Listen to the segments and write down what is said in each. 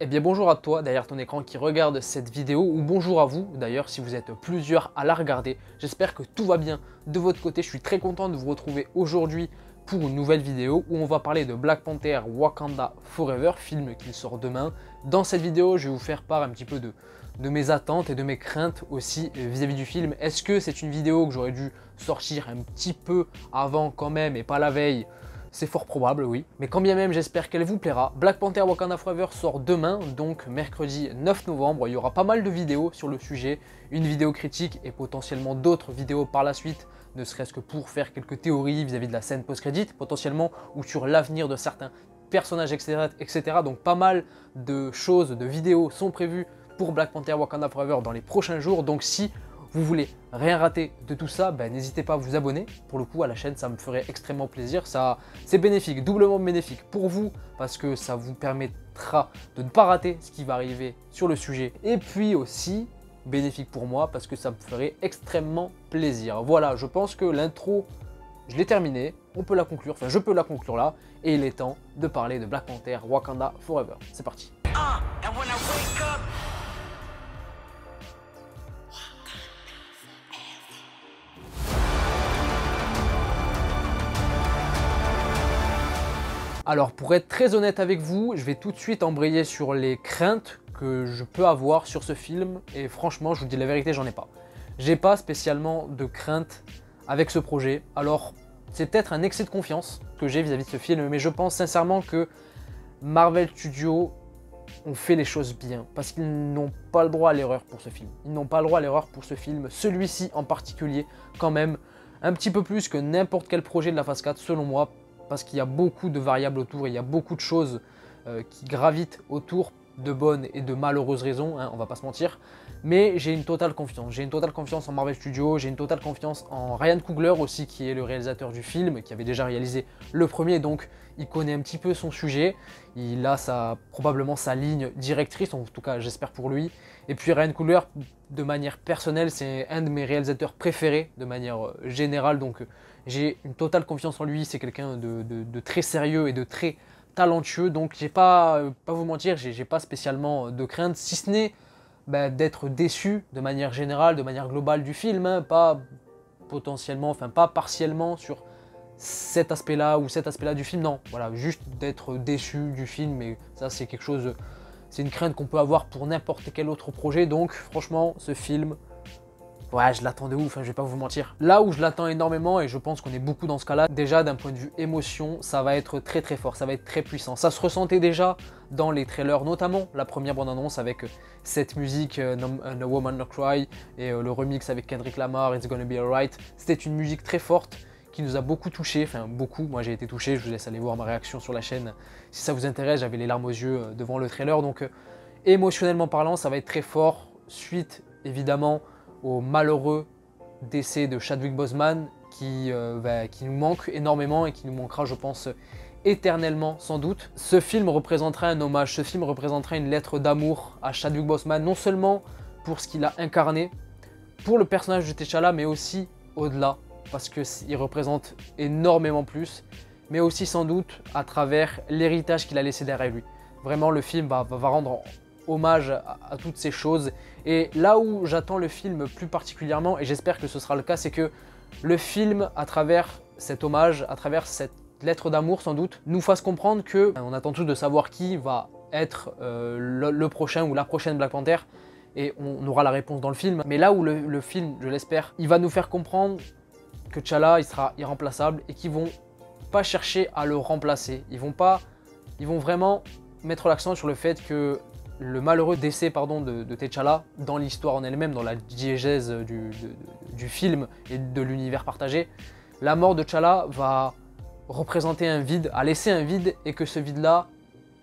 Eh bien bonjour à toi derrière ton écran qui regarde cette vidéo, ou bonjour à vous d'ailleurs si vous êtes plusieurs à la regarder. J'espère que tout va bien de votre côté. Je suis très content de vous retrouver aujourd'hui pour une nouvelle vidéo où on va parler de Black Panther Wakanda Forever, film qui sort demain. Dans cette vidéo, je vais vous faire part un petit peu de mes attentes et de mes craintes aussi vis-à-vis du film. Est-ce que c'est une vidéo que j'aurais dû sortir un petit peu avant quand même et pas la veille? C'est fort probable, oui. Mais quand bien même, j'espère qu'elle vous plaira. Black Panther Wakanda Forever sort demain, donc mercredi 9 novembre. Il y aura pas mal de vidéos sur le sujet, une vidéo critique et potentiellement d'autres vidéos par la suite, ne serait-ce que pour faire quelques théories vis-à-vis de la scène post-crédit, potentiellement, ou sur l'avenir de certains personnages, etc. Donc pas mal de choses, de vidéos sont prévues pour Black Panther Wakanda Forever dans les prochains jours. Donc si vous voulez rien rater de tout ça, n'hésitez pas à vous abonner pour le coup à la chaîne, ça me ferait extrêmement plaisir. Ça, c'est bénéfique, doublement bénéfique pour vous parce que ça vous permettra de ne pas rater ce qui va arriver sur le sujet, et puis aussi bénéfique pour moi parce que ça me ferait extrêmement plaisir. Voilà, je pense que l'intro, je l'ai terminée, on peut la conclure, enfin je peux la conclure là, et il est temps de parler de Black Panther Wakanda Forever. C'est parti. Alors pour être très honnête avec vous, je vais tout de suite embrayer sur les craintes que je peux avoir sur ce film, et franchement je vous dis la vérité, j'en ai pas. J'ai pas spécialement de crainte avec ce projet. Alors c'est peut-être un excès de confiance que j'ai vis-à-vis de ce film, mais je pense sincèrement que Marvel Studios ont fait les choses bien, parce qu'ils n'ont pas le droit à l'erreur pour ce film. Ils n'ont pas le droit à l'erreur pour ce film, celui-ci en particulier quand même, un petit peu plus que n'importe quel projet de la phase 4 selon moi, parce qu'il y a beaucoup de variables autour, il y a beaucoup de choses qui gravitent autour de bonnes et de malheureuses raisons, hein, on va pas se mentir. Mais j'ai une totale confiance. J'ai une totale confiance en Marvel Studios, j'ai une totale confiance en Ryan Coogler aussi, qui est le réalisateur du film, qui avait déjà réalisé le premier, donc il connaît un petit peu son sujet. Il a probablement sa ligne directrice, en tout cas j'espère pour lui. Et puis Ryan Coogler, de manière personnelle, c'est un de mes réalisateurs préférés de manière générale, donc j'ai une totale confiance en lui. C'est quelqu'un de très sérieux et de très talentueux, donc j'ai pas vous mentir, j'ai pas spécialement de crainte, si ce n'est d'être déçu de manière générale, de manière globale du film, hein, pas potentiellement, enfin pas partiellement sur cet aspect-là ou cet aspect-là du film, non, voilà, juste d'être déçu du film, et ça c'est quelque chose, c'est une crainte qu'on peut avoir pour n'importe quel autre projet. Donc franchement, ce film, ouais, je l'attends de ouf, hein, je vais pas vous mentir. Là où je l'attends énormément, et je pense qu'on est beaucoup dans ce cas-là, déjà d'un point de vue émotion, ça va être très très fort, ça va être très puissant. Ça se ressentait déjà dans les trailers, notamment la première bande-annonce avec cette musique No Woman No Cry et le remix avec Kendrick Lamar, It's Gonna Be Alright. C'était une musique très forte qui nous a beaucoup touché, enfin beaucoup, moi j'ai été touché, je vous laisse aller voir ma réaction sur la chaîne si ça vous intéresse, j'avais les larmes aux yeux devant le trailer. Donc émotionnellement parlant, ça va être très fort, suite évidemment au malheureux décès de Chadwick Boseman qui nous manque énormément et qui nous manquera, je pense, éternellement sans doute. Ce film représentera un hommage, ce film représentera une lettre d'amour à Chadwick Boseman, non seulement pour ce qu'il a incarné, pour le personnage de T'Challa, mais aussi au-delà, parce qu'il représente énormément plus, mais aussi sans doute à travers l'héritage qu'il a laissé derrière lui. Vraiment, le film va rendre hommage à toutes ces choses. Et là où j'attends le film plus particulièrement, et j'espère que ce sera le cas, c'est que le film, à travers cet hommage, à travers cette lettre d'amour sans doute, nous fasse comprendre que on attend tous de savoir qui va être le prochain ou la prochaine Black Panther, et on aura la réponse dans le film. Mais là où le film, je l'espère, il va nous faire comprendre que T'Challa, il sera irremplaçable, et qu'ils vont pas chercher à le remplacer. Ils vont vraiment mettre l'accent sur le fait que le malheureux décès de T'Challa, dans l'histoire en elle-même, dans la diégèse du film et de l'univers partagé, la mort de T'Challa va représenter un vide, a laissé un vide, et que ce vide-là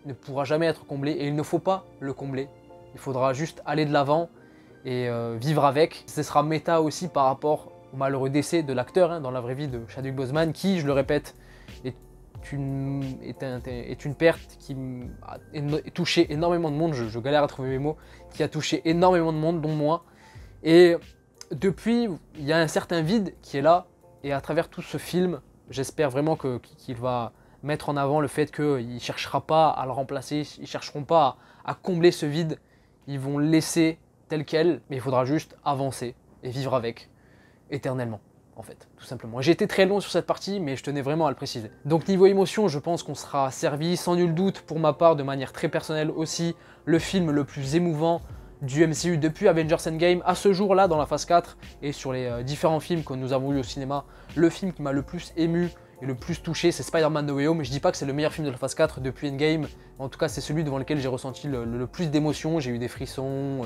ne pourra jamais être comblé, et il ne faut pas le combler. Il faudra juste aller de l'avant et vivre avec. Ce sera méta aussi par rapport au malheureux décès de l'acteur, hein, dans la vraie vie, de Chadwick Boseman, qui, je le répète, est une perte qui a touché énormément de monde. Je galère à trouver mes mots, qui a touché énormément de monde, dont moi. Et depuis, il y a un certain vide qui est là, et à travers tout ce film, j'espère vraiment qu'il va mettre en avant le fait qu'il ne cherchera pas à le remplacer, ils ne chercheront pas à combler ce vide. Ils vont le laisser tel quel, mais il faudra juste avancer et vivre avec éternellement. En fait, tout simplement. J'ai été très long sur cette partie, mais je tenais vraiment à le préciser. Donc niveau émotion, je pense qu'on sera servi, sans nul doute, pour ma part, de manière très personnelle aussi, le film le plus émouvant du MCU depuis Avengers Endgame à ce jour-là dans la phase 4 et sur les différents films que nous avons eu au cinéma. Le film qui m'a le plus ému et le plus touché, c'est Spider-Man No Way Home. Je dis pas que c'est le meilleur film de la phase 4 depuis Endgame, en tout cas c'est celui devant lequel j'ai ressenti le plus d'émotions. J'ai eu des frissons,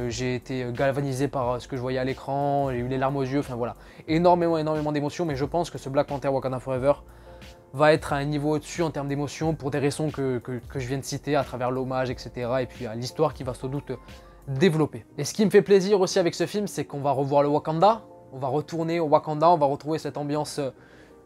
j'ai été galvanisé par ce que je voyais à l'écran, j'ai eu les larmes aux yeux, enfin voilà. Énormément d'émotions, mais je pense que ce Black Panther Wakanda Forever va être à un niveau au-dessus en termes d'émotions pour des raisons que je viens de citer à travers l'hommage, etc. Et puis à l'histoire qui va sans doute développer. Et ce qui me fait plaisir aussi avec ce film, c'est qu'on va revoir le Wakanda, on va retourner au Wakanda, on va retrouver cette ambiance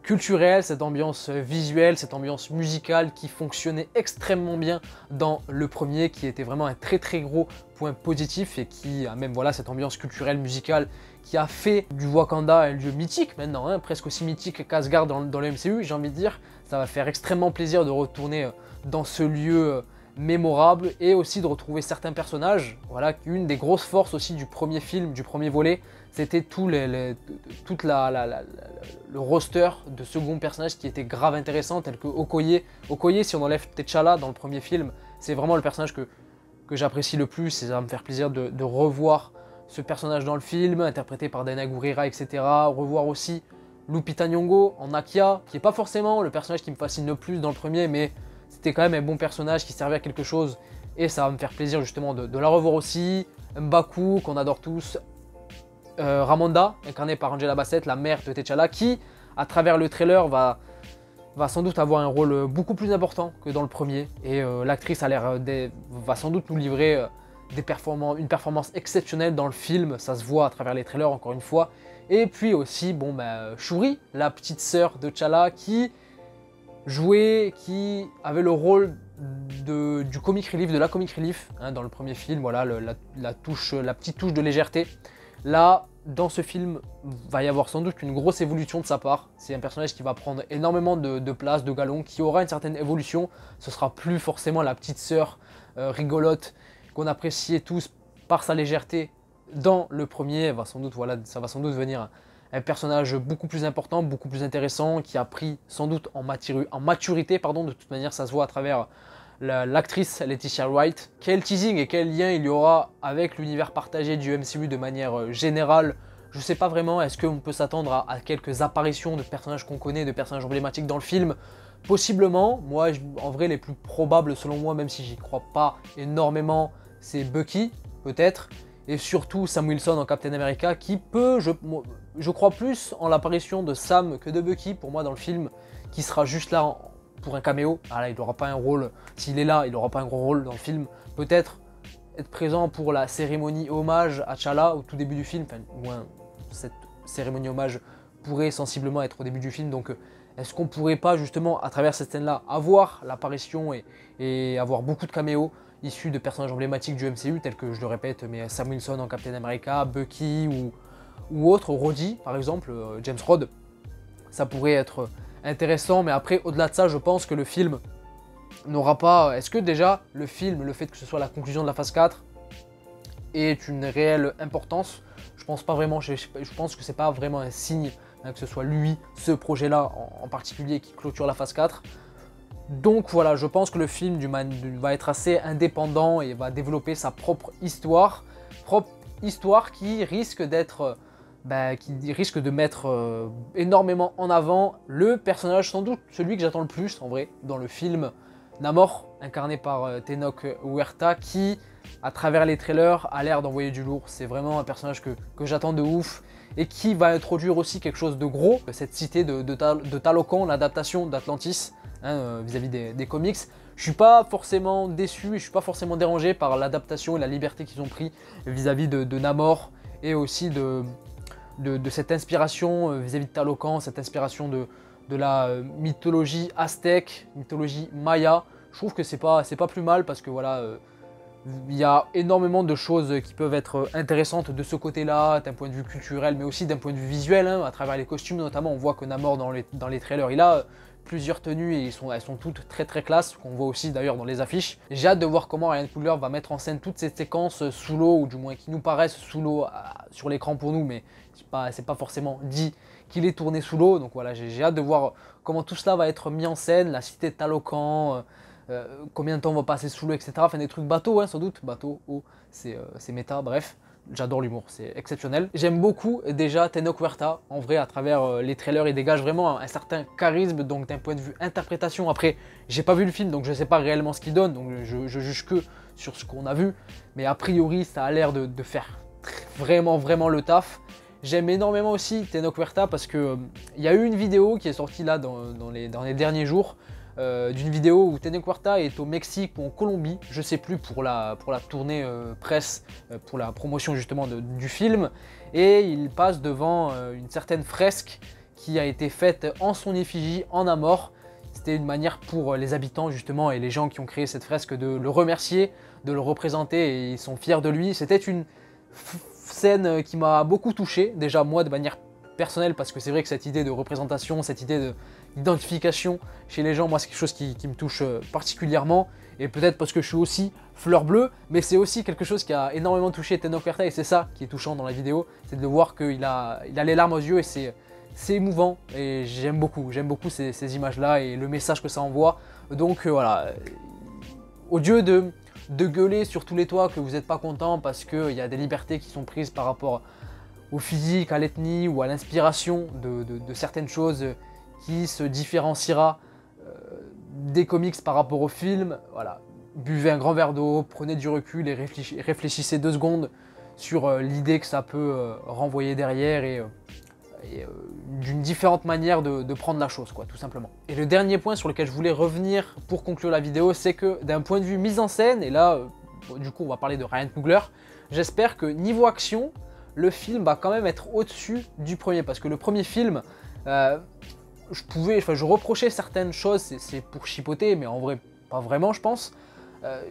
culturelle, cette ambiance visuelle, cette ambiance musicale qui fonctionnait extrêmement bien dans le premier, qui était vraiment un très gros point positif et qui a même voilà cette ambiance culturelle, musicale qui a fait du Wakanda un lieu mythique maintenant, hein, presque aussi mythique qu'Asgard dans le MCU, j'ai envie de dire. Ça va faire extrêmement plaisir de retourner dans ce lieu mémorable et aussi de retrouver certains personnages. Voilà, une des grosses forces aussi du premier film, du premier volet, c'était tout le roster de second personnages qui était grave intéressant, tel que Okoye. Okoye, si on enlève T'Challa dans le premier film, c'est vraiment le personnage que j'apprécie le plus et ça va me faire plaisir de revoir ce personnage dans le film, interprété par Danai Gurira, etc. Revoir aussi Lupita Nyong'o en Nakia, qui n'est pas forcément le personnage qui me fascine le plus dans le premier, mais c'était quand même un bon personnage qui servait à quelque chose et ça va me faire plaisir justement de la revoir aussi. M'Baku, qu'on adore tous. Ramonda, incarnée par Angela Bassett, la mère de T'Challa, qui, à travers le trailer, va sans doute avoir un rôle beaucoup plus important que dans le premier. Et l'actrice va sans doute nous livrer une performance exceptionnelle dans le film. Ça se voit à travers les trailers, encore une fois. Et puis aussi, Shuri, la petite sœur de T'Challa, qui avait le rôle du comic relief, de la comic relief, hein, dans le premier film, voilà, la petite touche de légèreté. Là, dans ce film, va y avoir sans doute une grosse évolution de sa part. C'est un personnage qui va prendre énormément de place, de galon, qui aura une certaine évolution. Ce sera plus forcément la petite sœur rigolote qu'on appréciait tous par sa légèreté dans le premier. Ça va sans doute venir un personnage beaucoup plus important, beaucoup plus intéressant, qui a pris sans doute en maturité. De toute manière, ça se voit à travers l'actrice Letitia Wright. Quel teasing et quel lien il y aura avec l'univers partagé du MCU de manière générale, je ne sais pas vraiment. Est-ce qu'on peut s'attendre à quelques apparitions de personnages qu'on connaît, de personnages emblématiques dans le film? Possiblement. Moi, en vrai, les plus probables selon moi, même si j'y crois pas énormément, c'est Bucky, peut-être. Et surtout Sam Wilson en Captain America, qui peut, je crois plus en l'apparition de Sam que de Bucky pour moi dans le film, qui sera juste là pour un caméo. Ah là, il n'aura pas un rôle, s'il est là, il n'aura pas un gros rôle dans le film. Peut-être être présent pour la cérémonie hommage à T'Challa au tout début du film, enfin, au moins cette cérémonie hommage pourrait sensiblement être au début du film. Donc est-ce qu'on pourrait pas justement à travers cette scène-là avoir l'apparition et avoir beaucoup de caméos issus de personnages emblématiques du MCU, tels que, je le répète, mais Sam Wilson en Captain America, Bucky ou autre, Rhodey par exemple, James Rhodes. Ça pourrait être intéressant, mais après, au-delà de ça, je pense que le film n'aura pas... Est-ce que déjà, le film, le fait que ce soit la conclusion de la phase 4, est une réelle importance? Je pense pas vraiment, je pense que c'est pas vraiment un signe, hein, que ce soit lui, ce projet-là en particulier, qui clôture la phase 4. Donc voilà, je pense que le film va être assez indépendant et va développer sa propre histoire qui risque d'être... qui risque de mettre énormément en avant le personnage, sans doute celui que j'attends le plus en vrai, dans le film, Namor, incarné par Tenoch Huerta, qui, à travers les trailers, a l'air d'envoyer du lourd. C'est vraiment un personnage que j'attends de ouf et qui va introduire aussi quelque chose de gros, cette cité de Talocan, l'adaptation d'Atlantis, hein, vis-à-vis des comics. Je suis pas forcément déçu et je suis pas forcément dérangé par l'adaptation et la liberté qu'ils ont pris vis-à-vis de Namor et aussi de cette inspiration vis-à-vis de Talocan, cette inspiration de la mythologie aztèque, mythologie maya. Je trouve que c'est pas plus mal parce que voilà, il y a énormément de choses qui peuvent être intéressantes de ce côté-là, d'un point de vue culturel, mais aussi d'un point de vue visuel, hein, à travers les costumes notamment. On voit que Namor dans les trailers, il a plusieurs tenues et elles sont toutes très très classe, qu'on voit aussi d'ailleurs dans les affiches. J'ai hâte de voir comment Ryan Coogler va mettre en scène toutes ces séquences sous l'eau, ou du moins qui nous paraissent sous l'eau sur l'écran pour nous, mais c'est pas forcément dit qu'il est tourné sous l'eau. Donc voilà, j'ai hâte de voir comment tout cela va être mis en scène, la cité de Talocan, combien de temps on va passer sous l'eau, etc. Enfin des trucs bateaux, hein, sans doute, bateau, eau, c'est méta, bref. J'adore l'humour, c'est exceptionnel. J'aime beaucoup déjà Tenoch Huerta. En vrai, à travers les trailers, il dégage vraiment un certain charisme, donc d'un point de vue interprétation. Après, j'ai pas vu le film, donc je sais pas réellement ce qu'il donne, donc je juge que sur ce qu'on a vu. Mais a priori, ça a l'air de faire vraiment le taf. J'aime énormément aussi Tenoch Huerta parce que il y a eu une vidéo qui est sortie là dans les derniers jours, d'une vidéo où Tenoch Huerta est au Mexique ou en Colombie, je sais plus, pour la tournée presse, pour la promotion justement du film, et il passe devant une certaine fresque qui a été faite en son effigie, en amour. C'était une manière pour les habitants justement et les gens qui ont créé cette fresque de le remercier, de le représenter, et ils sont fiers de lui. C'était une scène qui m'a beaucoup touché, déjà moi de manière personnelle, parce que c'est vrai que cette idée de représentation, cette idée d'identification chez les gens, moi c'est quelque chose qui me touche particulièrement, et peut-être parce que je suis aussi fleur bleue, mais c'est aussi quelque chose qui a énormément touché Tenoch Huerta, et c'est ça qui est touchant dans la vidéo, c'est de voir qu'il a les larmes aux yeux, et c'est émouvant, et j'aime beaucoup ces images-là et le message que ça envoie. Donc voilà, au lieu de gueuler sur tous les toits que vous n'êtes pas content parce qu'il y a des libertés qui sont prises par rapport au physique, à l'ethnie ou à l'inspiration de certaines choses qui se différenciera des comics par rapport au film, voilà, buvez un grand verre d'eau, prenez du recul et réfléchissez 2 secondes sur l'idée que ça peut renvoyer derrière, et d'une différente manière de prendre la chose, quoi, tout simplement. Et le dernier point sur lequel je voulais revenir pour conclure la vidéo, c'est que d'un point de vue mise en scène, et là, du coup, on va parler de Ryan Coogler, j'espère que niveau action, le film va quand même être au-dessus du premier, parce que le premier film, je reprochais certaines choses, c'est pour chipoter, mais en vrai, pas vraiment, je pense.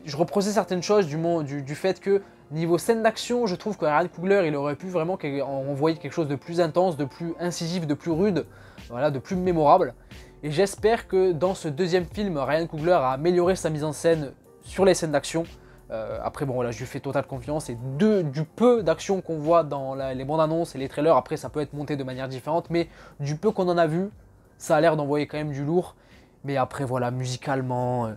Je reprochais certaines choses du fait que niveau scène d'action, je trouve que Ryan Coogler, il aurait pu vraiment envoyer quelque chose de plus intense, de plus incisif, de plus rude, voilà, de plus mémorable. Et j'espère que dans ce deuxième film, Ryan Coogler a amélioré sa mise en scène sur les scènes d'action. Après bon là, je lui fais totale confiance, et du peu d'action qu'on voit dans les bandes annonces et les trailers, après ça peut être monté de manière différente, mais du peu qu'on en a vu, ça a l'air d'envoyer quand même du lourd. Mais après voilà, musicalement,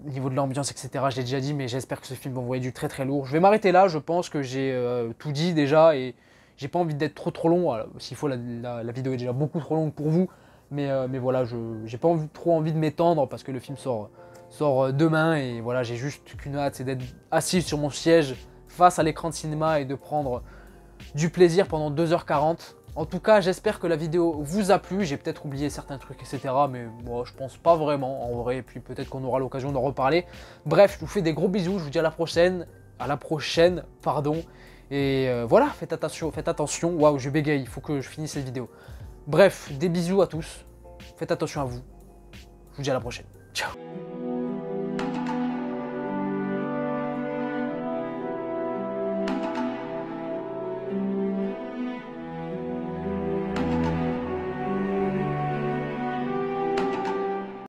niveau de l'ambiance, etc., je l'ai déjà dit, mais j'espère que ce film va envoyer du très lourd. Je vais m'arrêter là, je pense que j'ai tout dit déjà, et j'ai pas envie d'être trop long. S'il faut, la vidéo est déjà beaucoup trop longue pour vous, mais voilà, j'ai pas trop envie de m'étendre parce que le film sort demain, et voilà, j'ai juste qu'une hâte, c'est d'être assis sur mon siège face à l'écran de cinéma et de prendre du plaisir pendant 2h40. En tout cas, j'espère que la vidéo vous a plu. J'ai peut-être oublié certains trucs, etc. Mais moi, je pense pas vraiment, en vrai. Et puis peut-être qu'on aura l'occasion d'en reparler. Bref, je vous fais des gros bisous. Je vous dis à la prochaine. Pardon. Et voilà, faites attention. Waouh, je bégaye. Il faut que je finisse cette vidéo. Bref, des bisous à tous. Faites attention à vous. Je vous dis à la prochaine. Ciao.